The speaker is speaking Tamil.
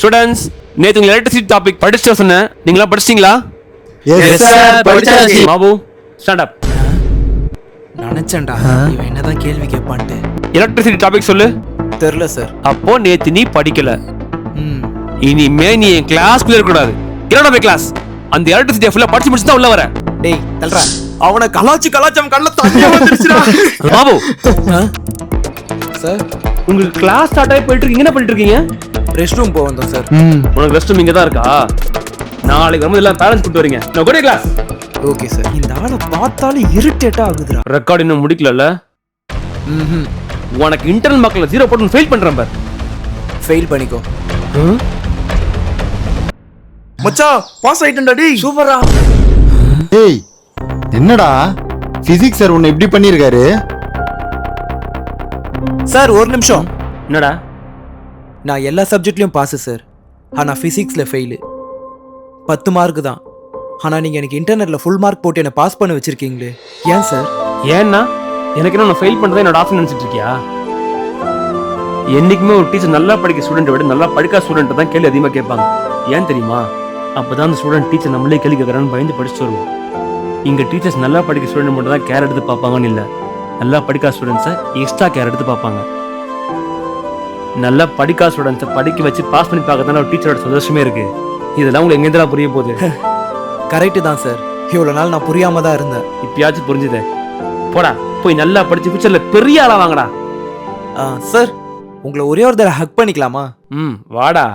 ஸ்டூடண்ட்ஸ், நேத்து உங்க எலக்ட்ரிசிட்டி டாபிக் படிச்சு சொன்னேன். நீங்களா படிச்சிட்டீங்களா? எஸ் சார், படிச்சாச்சு. Babu, stand up. நினைச்சேன்டா இவன் என்னதான் கேள்வி கேட்பான்ட்டு. எலக்ட்ரிசிட்டி டாபிக் சொல்லு. தெரியல சார். அப்போ நேத்து நீ படிக்கல. ம். இனிமே நீ என் கிளாஸ்க்குள்ள இருக்க கூடாது. என்னடா போய் கிளாஸ்? அந்த எலக்ட்ரிசிட்டி ஃபுல்லா படிச்சு முடிச்சு தான் உள்ள வர. டேய் தல்றா. அவனை கலாச்சம் கண்ணல தண்ணி வந்துருச்சுடா. பாபு சார், உங்களுக்கு கிளாஸ் ஸ்டார்ட் ஆகி போயிட்டு இருக்கீங்க. என்ன பண்ணிட்டு இருக்கீங்க? ரெஸ்ட் ரூம் போக வந்தோம் சார். உனக்கு ரெஸ்ட் ரூம் இங்க தான் இருக்கா? நாளைக்கு வரும்போது எல்லாம் பேரண்ட்ஸ் கூட்டு வரீங்க. நான் கூட கிளாஸ். Okay sir. இந்த ஆளை பார்த்தாலும் இரிட்டேட்டா ஆகுதுடா. ரெக்கார்ட் இன்னும் முடிக்கலல்ல? ம். உனக்கு இன்டர்னல் மார்க்ல 0 போட்டு ஃபெயில் பண்றேன் பார். ஃபெயில் பண்ணிக்கோ. மச்சான் பாஸ் ஆயிட்டேன்டா டேய். சூப்பரா. ஏய் என்னடா பிசிக்ஸ் சார் உன்னை இப்படி பண்ணிருக்காரு? சார் ஒரு நிமிஷம். என்னடா? நான் எல்லா சப்ஜெக்ட்லயும் பாஸ் சார். ஆனா பிசிக்ஸ்ல ஃபெயில். 10 மார்க் தான். ஆனா நீங்க எனக்கு இன்டர்நெட்ல ஃபுல் மார்க் போட்டு என்ன பாஸ் பண்ண வச்சிருக்கீங்களே, ஏன் சார்? ஏன்னா எனக்கு என்ன ஃபெயில் பண்றதே என்னோட ஆப்ஷன் நினைச்சிட்டு இருக்கியா? என்னைக்குமே ஒரு டீச்சர் நல்லா படிக்க ஸ்டூடெண்ட் விட நல்லா படிக்காத ஸ்டூடெண்ட் தான் கேள்வி அதிகமாக கேட்பாங்க. ஏன் தெரியுமா? அப்பதான் அந்த ஸ்டூடெண்ட் டீச்சர் நம்மளே கேள்வி கேட்கறான்னு பயந்து படிச்சுட்டு வருவோம். இங்க டீச்சர்ஸ் நல்லா படிக்க ஸ்டூடெண்ட் மட்டும் தான் கேர் எடுத்து பார்ப்பாங்கன்னு இல்லை, நல்லா படிக்காத ஸ்டூடெண்ட்ஸை எக்ஸ்ட்ரா கேர் எடுத்து பார்ப்பாங்க. நல்லா படிக்காத ஸ்டூடெண்ட்ஸை படிக்க வச்சு பாஸ் பண்ணி பார்க்க தானே ஒரு டீச்சரோட சந்தோஷமே இருக்கு. இதெல்லாம் உங்களுக்கு எங்கேருந்தா புரிய போகுது? கரெக்டு தான் சார். இவ்வளோ நாள் நான் புரியாம தான் இருந்தேன். இப்பயாச்சும் புரிஞ்சுதே. போடா போய் நல்லா படிச்சு ஃபியூச்சர்ல பெரிய ஆளா வாங்கடா. சார், உங்களை ஒரே ஒரு தடவை ஹக் பண்ணிக்கலாமா? வாடா.